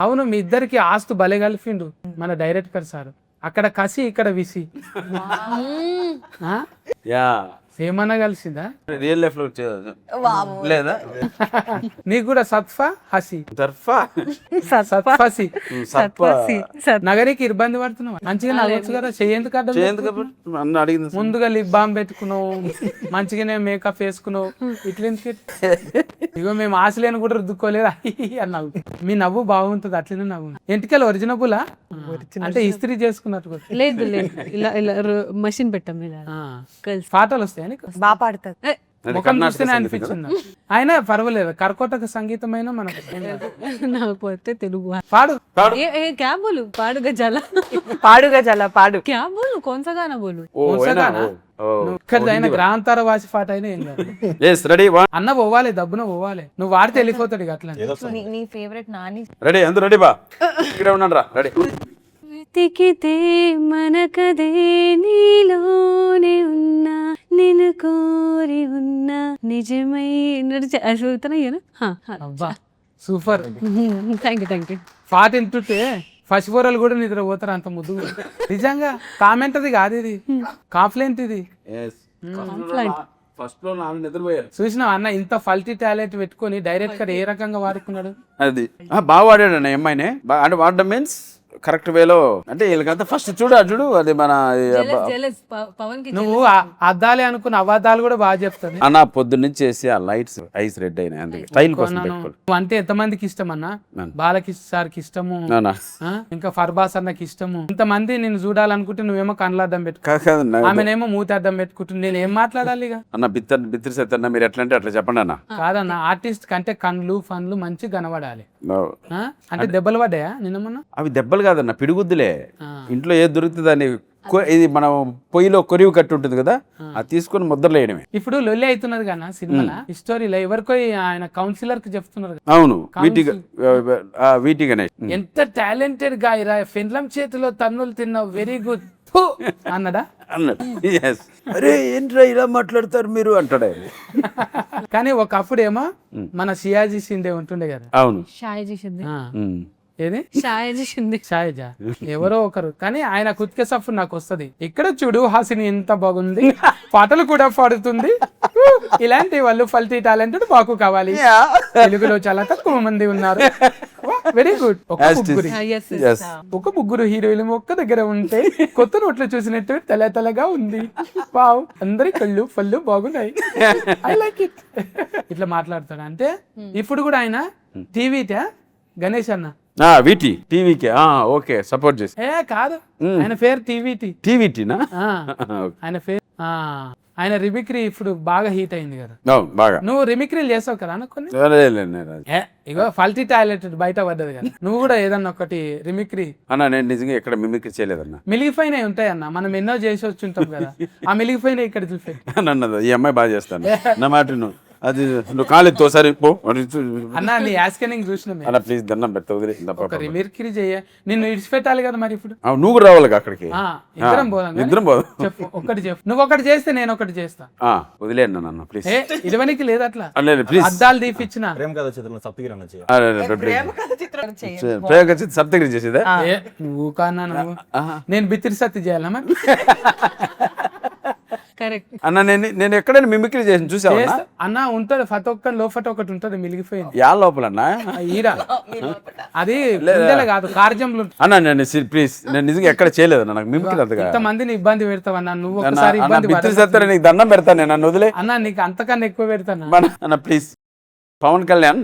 అవును మీ ఇద్దరికి ఆస్తు భలే కలిపిండు మన డైరెక్టర్ సార్. అక్కడ కసి ఇక్కడ విసి ఆ? యా ఏమన్నా కలిసిందా? రియల్ లైఫ్ లో లేదా నీకు కూడా సత్ఫా హసి తర్ఫా సత్ఫసి సత్పా నగరికి ఇబ్బంది పడుతున్నావు. మంచిగా నవ్వచ్చు కదా, చెయ్యేందుకు అడ్డం చేయందుకు అన్న అడిగింది ముందుగా లిప్ బామ్ పెట్టుకున్నావు, మంచిగానే మేకప్ వేసుకున్నావు, ఇట్లెందుకు? ఇగో మేము ఆశలేని కూడా రుద్దుకోలేదు అన్నావు. మీ నవ్వు బాగుంటుంది, అట్లనే నవ్వు. ఎంటికలు ఒరిజినబులా అంటే ఇస్త్రీ చేసుకున్నట్టు కూడా. లేదు లేదు, ఇలా ఇలా మషిన్ పెట్టాం ఇలా కలిసి. పాటలు వస్తాయని బాగా పాడతారు. ముఖం చూస్తేనే అనిపించింది నాకు. అయినా పర్వాలేదు, కర్కోటక సంగీతమైన మనకు నాకు పోతే తెలుగు పాడు. क्या बोलूं पाड़ गजाला పాడుగా చాలా పాడు. क्या बोलूं कौन सा गाना बोलूं అయినా గ్రాంతార వాసి పాట అయినా ఏం కాదు. ఎస్ రెడీ అన్న పోవాలి, దబ్బున పోవాలి. నువ్వు వాడితే వెళ్ళిపోతాడు ఇక అట్లా. నీ ఫేవరెట్ నాని. రెడీ అందరూ రెడీ బా ఇక్కడ ఉన్నాను రా రెడీ. వెతికితే మనకదే నీలోనే ఉన్నా నిన్ను కోరి ఉన్నా నిజమై అబ్బా సూపర్. థ్యాంక్ యూ పాట వింటుంటే ఫస్ట్ ఫోరలు కూడా నిద్ర పోతారు, అంత ముద్దు. నిజంగా కామెంట్ అది కాదు, ఇది కాంప్లైంట్. ఇది ఫస్ట్ లో నాన్న నిద్రపోయారు. చూసినావు అన్న ఇంత ఫల్టీ టాలెంట్ పెట్టుకొని డైరెక్ట్ గా ఏ రకంగా వాడుకున్నాడు. అది బాగా వాడాడు అన్న అమ్మాయిని. అంటే వాడడం మీన్స్ కరెక్ట్ వేలో. అంటే వీళ్ళకంతా ఫస్ట్ చూడు అది మన పవన్ కి నువ్వు అద్దాలే అనుకున్న అబద్ధాలు కూడా బాగా చెప్తాను అన్న పొద్దున్నుంచి చేసి ఆ లైట్స్ ఐస్ రెడ్ అయినాయి, అందుకే స్టైల్ కోసం పెట్టుకోవాలి. నువ్వు అంటే ఎంతమందికి ఇష్టం అన్న? బాలకిష్ సార్కి ఇష్టము, అవునా? ఇంకా ఫర్బాస్ అన్నకి ఇష్టము. ఇంతమంది నేను చూడాలనుకుంటే నువ్వేమో కళ్ళ అద్దం పెట్టుకో, కాదన్న ఆమెనేమో మూతి అద్దం పెట్టుకుంటుంది. నేను ఏం మాట్లాడాలి ఇక? అన్న బిత్తిరి సత్తన్న మీరు ఎట్లా అంటే అట్లా చెప్పండి అన్న. కాదన్న, ఆర్టిస్ట్ కంటే కళ్ళు ఫన్లు మంచి కనబడాలి. అంటే దెబ్బలు పడ్డాయా నిన్న మొన్న? అవి దెబ్బలు కాదన్న, పిడుగుద్దులే. ఇంట్లో ఏది దొరుకుతుంది అని ఇది మనం పొయ్యిలో కొరివి కట్టి ఉంటుంది కదా, అది తీసుకొని ముద్రలు వేయడమే. ఇప్పుడు లొల్లి అవుతున్నది కదా సినిమాలో, స్టోరీలో ఎవరికో ఆయన కౌన్సిలర్ కి చెప్తున్నారు కదా. అవును, వీటి గణేష్ ఎంత టాలెంటెడ్ గా ఇరా, ఫిన్లం చేతిలో తన్నులు తిన్నావు, వెరీ గుడ్ అన్నడా? అన్నాడు. అరే ఏంట్రా ఇలా మాట్లాడతారు మీరు అంటాడు. కానీ ఒకప్పుడేమో మన సియాజీ షిండే ఉంటుండే కదా. అవును, షాయజీ షిందే. ఏది షాయజీ షిందే, షాయజా ఎవరో ఒకరు. కానీ ఆయన కుత్కే సఫ్ నాకు వస్తుంది. ఇక్కడ చూడు హాసిని ఎంత బాగుంది, పాటలు కూడా పాడుతుంది. ఇలాంటి వాళ్ళు ఫల్టీ టాలెంటెడ్ మాకు కావాలి. తెలుగులో చాలా తక్కువ మంది ఉన్నారు. Very good. ఒక ముగ్గురు హీరోయిన్ ఒక్క దగ్గర ఉంటే కొత్త నోట్లు చూసినట్టు తెల్లగా ఉంది. వావ్, అందరి కళ్ళు పళ్ళు బాగున్నాయి. I like it. ఇట్లా మాట్లాడతాడు. అంటే ఇప్పుడు కూడా ఆయన టీవీటా గణేష్ అన్న వీటి టీవీకి ఓకే సపోర్ట్ చేసి కాదు, ఆయన పేరు టీవీటీ. టీవీటీనా? ఆయన పేరు ఆయన రిమిక్రీ ఇప్పుడు బాగా హీట్ అయింది కదా. బాగా. నువ్వు రిమిక్రీలు చేసావు కదా అనుకుని. ఇగో ఫల్టీ టాలెంటెడ్ బయట పడ్డది కదా. నువ్వు కూడా ఏదన్నా ఒకటి రిమిక్రీ అన్న. నేను నిజంగా ఎక్కడ మిమిక్రీ చేయలేదన్న. మిలిగిపోయినవి ఉంటాయి అన్న, మనం ఎన్నో చేసి వచ్చి ఉంటాం కదా. ఆ మిలిగిపోయినాయి ఇక్కడ చూసే నన్నది ఈ అమ్మాయి బాగా చేస్తాను నా మాట నువ్వు. అది నువ్వు కాలేదు తోసారి పో అన్న. నీ యాస్కెనింగ్ చూసిన అన్న ప్లీజ్ దండం పెడతా వదిలే. రిమిక్రీ చేయ నిన్ను ఇడిచిపెట్టాలి కదా మరి. ఇప్పుడు నువ్వు కూడా రావాలి అక్కడికి. ఇద్దరం పోదాం. ఇద్దరం పోదాం. చెప్పు, ఒకటి చెప్పు. నువ్వు ఒకటి చేస్తే నేను ఒకటి చేస్తా. వదిలే అన్న ప్లీజ్. ఇరవనికి లేదు అట్లా. ప్లీజ్ అద్దాలు తీపిచ్చిన ప్రేమ సప్తగిరి చేసేదా? నువ్వు కానా నువ్వు నేను బిత్తిరి సత్తి చేయాలా మరి? కరెక్ట్ అన్న. నేను ఎక్కడైనా మిమిక్రీ చేసి చూసావా అన్న? ఉంటది ప్రతి ఒక్క లోపట ఒకటి ఉంటది మిలిగిపోయింది. యా లోపలన్నా ఈడ అది కాదు కార్జంలో అన్న. నేను ప్లీజ్ నేను నిజంగా ఎక్కడ చేయలేదు అన్న. నాకు మిమిక్రీ అంతగా ఇంతమందిని ఇబ్బంది పెడతావన్నా నువ్వు. ఒకసారి బిత్తిరి సత్తా నీకు దండం పెడతాను. నేను నన్ను వదిలే అన్న. నీకు అంతకన్నా ఎక్కువ పెడతాను అన్న ప్లీజ్. పవన్ కళ్యాణ్